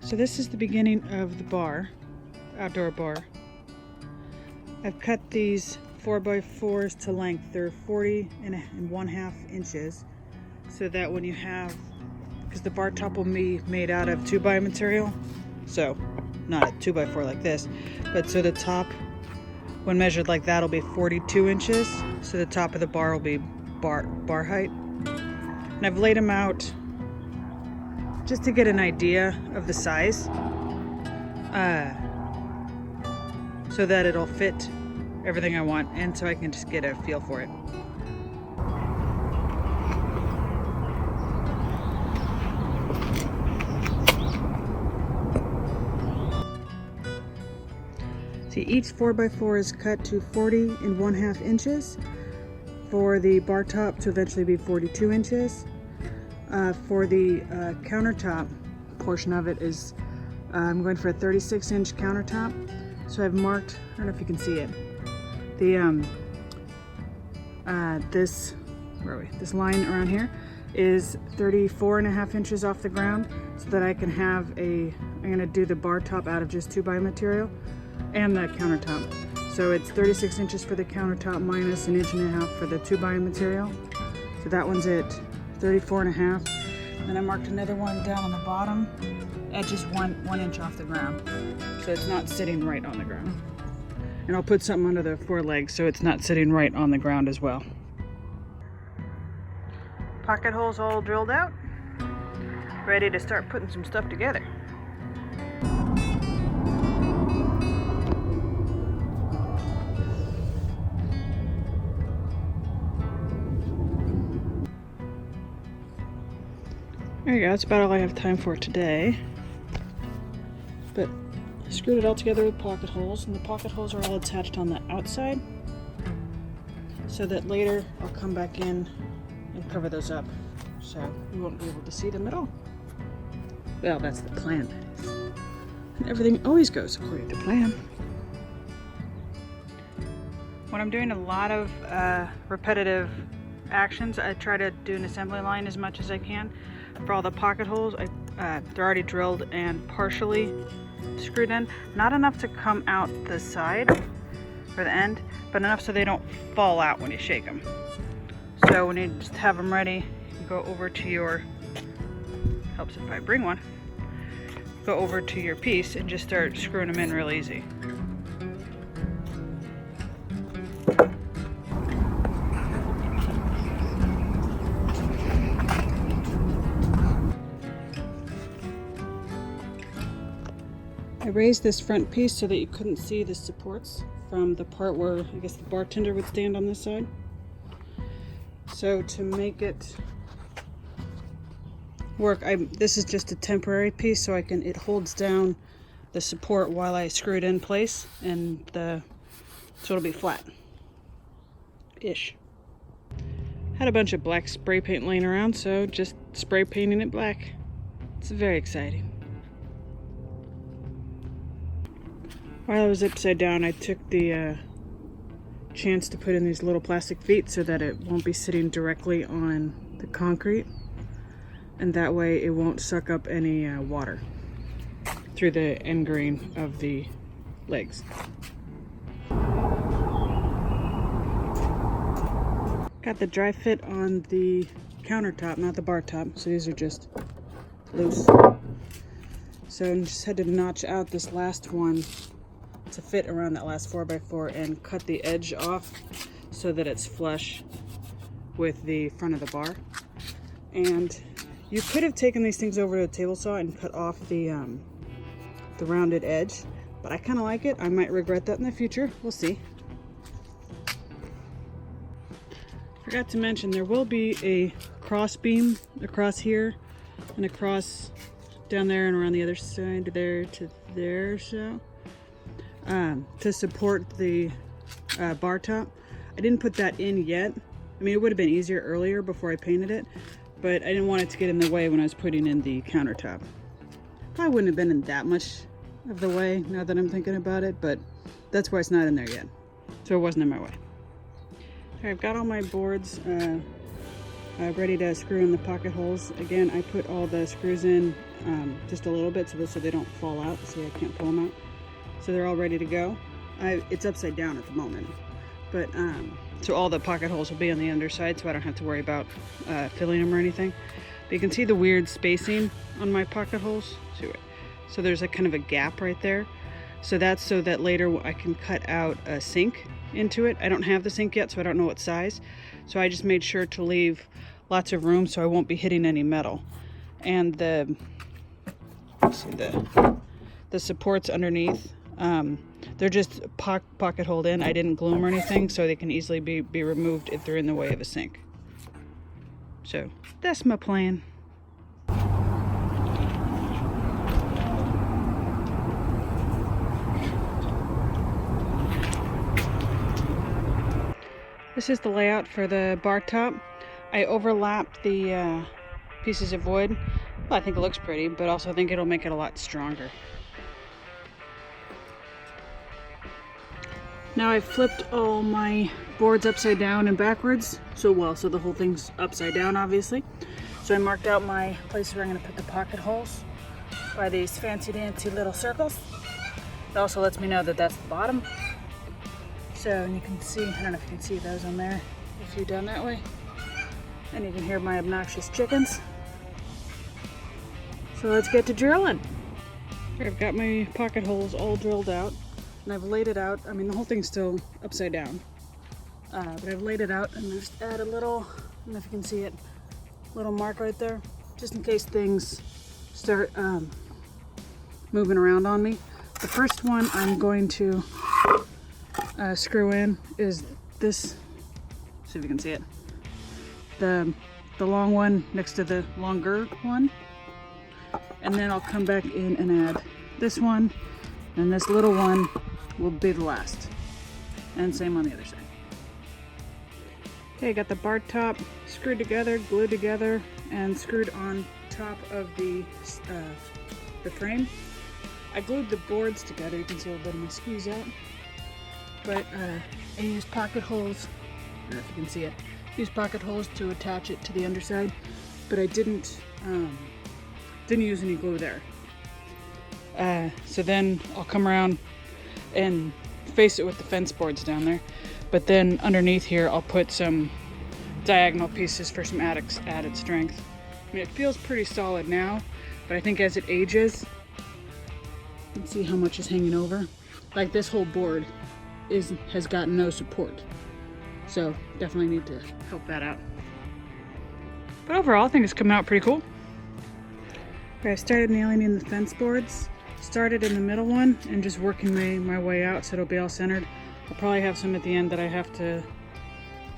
So this is the beginning of the bar, outdoor bar. I've cut these 4x4s to length. They're 40 1/2 inches, so that when you have, because the bar top will be made out of 2x material, so not a 2x4 like this, but so the top, when measured like that, will be 42 inches. So the top of the bar will be bar height. And I've laid them out just to get an idea of the size, so that it'll fit everything I want, and so I can just get a feel for it. See, each 4x4 is cut to 40 1/2 inches for the bar top to eventually be 42 inches. For the countertop portion of it is, I'm going for a 36-inch countertop. So I've marked, I don't know if you can see it, the this line around here is 34 1/2 inches off the ground, so that I can have I'm gonna do the bar top out of just 2x material and the countertop. So it's 36 inches for the countertop minus 1.5 inches for the 2x material. So that one's at 34 1/2. Then I marked another one down on the bottom at just one inch off the ground. So it's not sitting right on the ground. And I'll put something under the forelegs so it's not sitting right on the ground as well. Pocket holes all drilled out. Ready to start putting some stuff together. There you go, that's about all I have time for today. But I screwed it all together with pocket holes, and the pocket holes are all attached on the outside, so that later I'll come back in and cover those up, so you won't be able to see them at all. Well, that's the plan, that is. And everything always goes according to plan. When I'm doing a lot of repetitive actions, I try to do an assembly line as much as I can. For all the pocket holes, they're already drilled and partially screwed in. Not enough to come out the side or the end, but enough so they don't fall out when you shake them. So when you just have them ready, you go over to your, helps if I bring one, go over to your piece and just start screwing them in real easy. I raised this front piece so that you couldn't see the supports from the part where I guess the bartender would stand on this side. So to make it work, this is just a temporary piece, so it holds down the support while I screw it in place, and so it'll be flat-ish. Had a bunch of black spray paint laying around, so just spray painting it black. It's very exciting. While I was upside down, I took the chance to put in these little plastic feet so that it won't be sitting directly on the concrete, and that way it won't suck up any water through the end grain of the legs. Got the dry fit on the countertop, not the bar top, so these are just loose. So I just had to notch out this last one to fit around that last 4x4 and cut the edge off so that it's flush with the front of the bar. And you could have taken these things over to a table saw and cut off the rounded edge, but I kind of like it. I might regret that in the future. We'll see. Forgot to mention, there will be a cross beam across here and across down there and around the other side there to there, so to support the bar top. I didn't put that in yet. I mean, it would have been easier earlier before I painted it, but I didn't want it to get in the way when I was putting in the countertop. Probably wouldn't have been in that much of the way now that I'm thinking about it, but that's why it's not in there yet. So it wasn't in my way. Okay, I've got all my boards ready to screw in the pocket holes. Again, I put all the screws in just a little bit so they don't fall out. See, I can't pull them out. So they're all ready to go. It's upside down at the moment, but so all the pocket holes will be on the underside, so I don't have to worry about filling them or anything. But you can see the weird spacing on my pocket holes. So there's a kind of a gap right there. So that's so that later I can cut out a sink into it. I don't have the sink yet, so I don't know what size. So I just made sure to leave lots of room so I won't be hitting any metal. And the supports underneath, they're just pocket hold in. I didn't glue them or anything, so they can easily be removed if they're in the way of a sink. So that's my plan. This is the layout for the bar top. I overlapped the pieces of wood. Well, I think it looks pretty, but also I think it'll make it a lot stronger. Now I've flipped all my boards upside down and backwards. So the whole thing's upside down, obviously. So I marked out my place where I'm gonna put the pocket holes by these fancy dancy little circles. It also lets me know that that's the bottom. So, and you can see, I don't know if you can see those on there, if you're down that way. And you can hear my obnoxious chickens. So let's get to drilling. Here, I've got my pocket holes all drilled out, and I've laid it out. I mean, the whole thing's still upside down. But I've laid it out, and I just add a little, I don't know if you can see it, little mark right there, just in case things start moving around on me. The first one I'm going to screw in is this, see if you can see it, the long one next to the longer one, and then I'll come back in and add this one, and this little one will be the last, and same on the other side. Okay, I got the bar top screwed together, glued together, and screwed on top of the frame. I glued the boards together. You can see a little bit of my squeeze out. But I used pocket holes, I don't know if you can see it, used pocket holes to attach it to the underside, but I didn't use any glue there. So then I'll come around and face it with the fence boards down there, but then underneath here I'll put some diagonal pieces for some added strength. I mean, it feels pretty solid now, but I think as it ages, you can see how much is hanging over. Like this whole board has gotten no support, so definitely need to help that out. But overall I think it's coming out pretty cool. Okay, I started nailing in the fence boards, started in the middle one and just working my way out so it'll be all centered. I'll probably have some at the end that I have to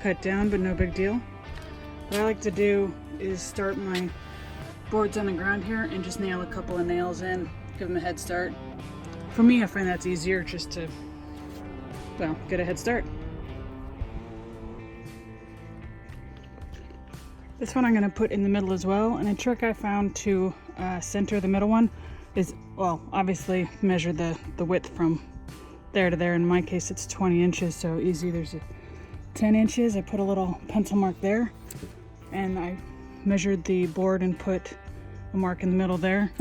cut down, but no big deal. What I like to do is start my boards on the ground here and just nail a couple of nails in, give them a head start. For me, I find that's easier just to, well, get a head start. This one I'm going to put in the middle as well, and a trick I found to center the middle one is, well, obviously measure the width from there to there. In my case it's 20 inches, so easy. There's a 10 inches. I put a little pencil mark there, and I measured the board and put a mark in the middle there.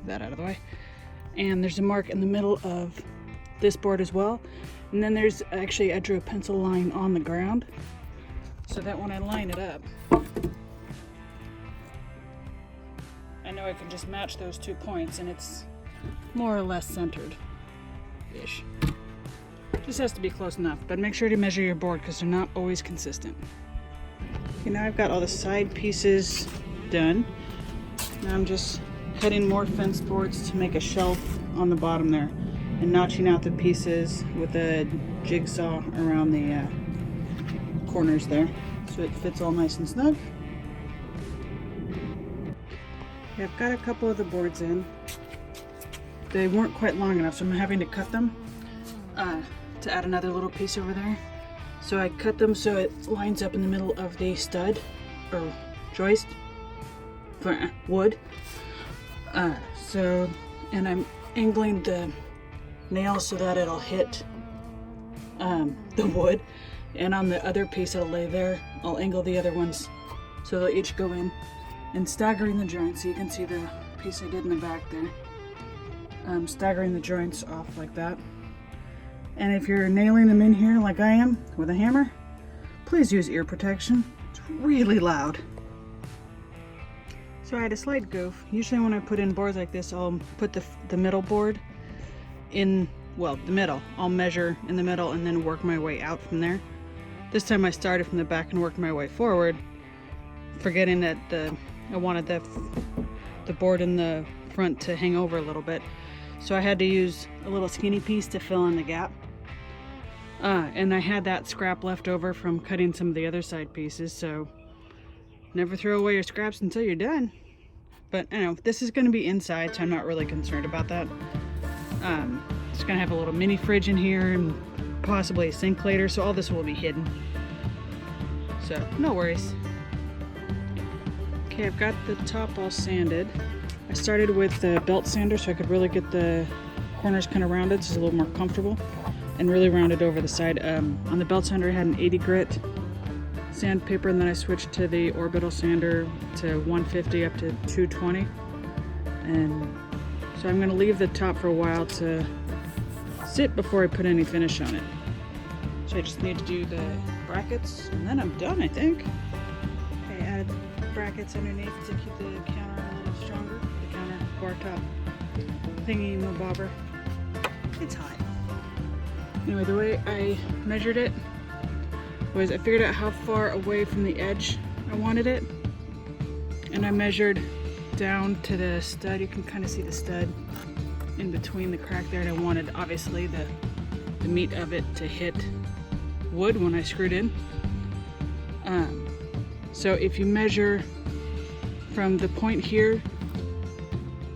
That out of the way. And there's a mark in the middle of this board as well. And then there's actually, I drew a pencil line on the ground so that when I line it up, I know I can just match those 2 points and it's more or less centered-ish. Just has to be close enough, but make sure to measure your board because they're not always consistent. Okay, now I've got all the side pieces done. Now I'm just cutting more fence boards to make a shelf on the bottom there and notching out the pieces with a jigsaw around the corners there so it fits all nice and snug. Okay, I've got a couple of the boards in. They weren't quite long enough, so I'm having to cut them to add another little piece over there. So I cut them so it lines up in the middle of the stud or joist for wood. And I'm angling the nail so that it'll hit the wood, and on the other piece that'll lay there, I'll angle the other ones So they'll each go in, and staggering the joints. So you can see the piece I did in the back there. Staggering the joints off like that. And if you're nailing them in here like I am with a hammer, please use ear protection. It's really loud. So I had a slight goof. Usually when I put in boards like this, I'll put the middle board in, well, the middle. I'll measure in the middle and then work my way out from there. This time I started from the back and worked my way forward, forgetting that I wanted the board in the front to hang over a little bit. So I had to use a little skinny piece to fill in the gap. And I had that scrap left over from cutting some of the other side pieces, so never throw away your scraps until you're done. But I know this is going to be inside, so I'm not really concerned about that. It's going to have a little mini fridge in here and possibly a sink later, so all this will be hidden. So no worries. Okay, I've got the top all sanded. I started with the belt sander so I could really get the corners kind of rounded, so it's a little more comfortable, and really rounded over the side. On the belt sander I had an 80 grit sandpaper, and then I switched to the orbital sander to 150 up to 220. And so I'm going to leave the top for a while to sit before I put any finish on it. So I just need to do the brackets and then I'm done, I think. Okay, added brackets underneath to keep the counter a little stronger. The counter bar top thingy bobber. It's hot. Anyway, the way I measured it was I figured out how far away from the edge I wanted it, and I measured down to the stud. You can kind of see the stud in between the crack there, and I wanted obviously the meat of it to hit wood when I screwed in. So if you measure from the point here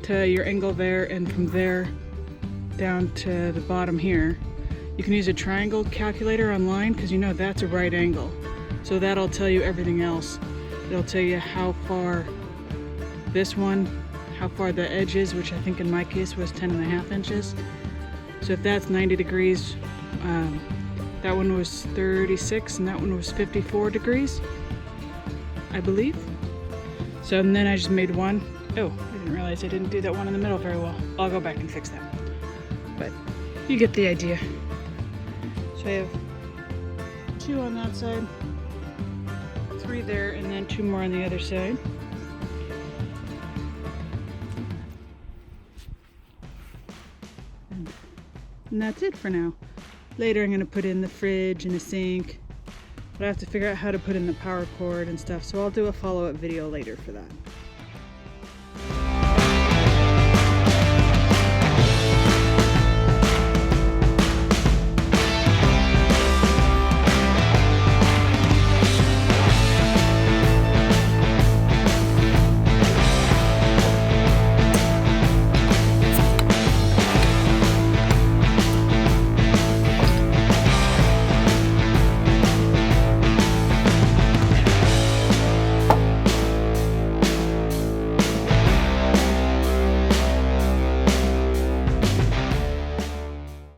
to your angle there, and from there down to the bottom here, you can use a triangle calculator online, because you know that's a right angle. So that'll tell you everything else. It'll tell you how far this one, how far the edge is, which I think in my case was 10.5 inches. So if that's 90 degrees, that one was 36 and that one was 54 degrees, I believe. So and then I just made one. Oh, I didn't realize I didn't do that one in the middle very well. I'll go back and fix that. But you get the idea. So I have 2 on that side, 3 there, and then 2 more on the other side. And that's it for now. Later I'm going to put in the fridge and a sink, but I have to figure out how to put in the power cord and stuff, so I'll do a follow-up video later for that.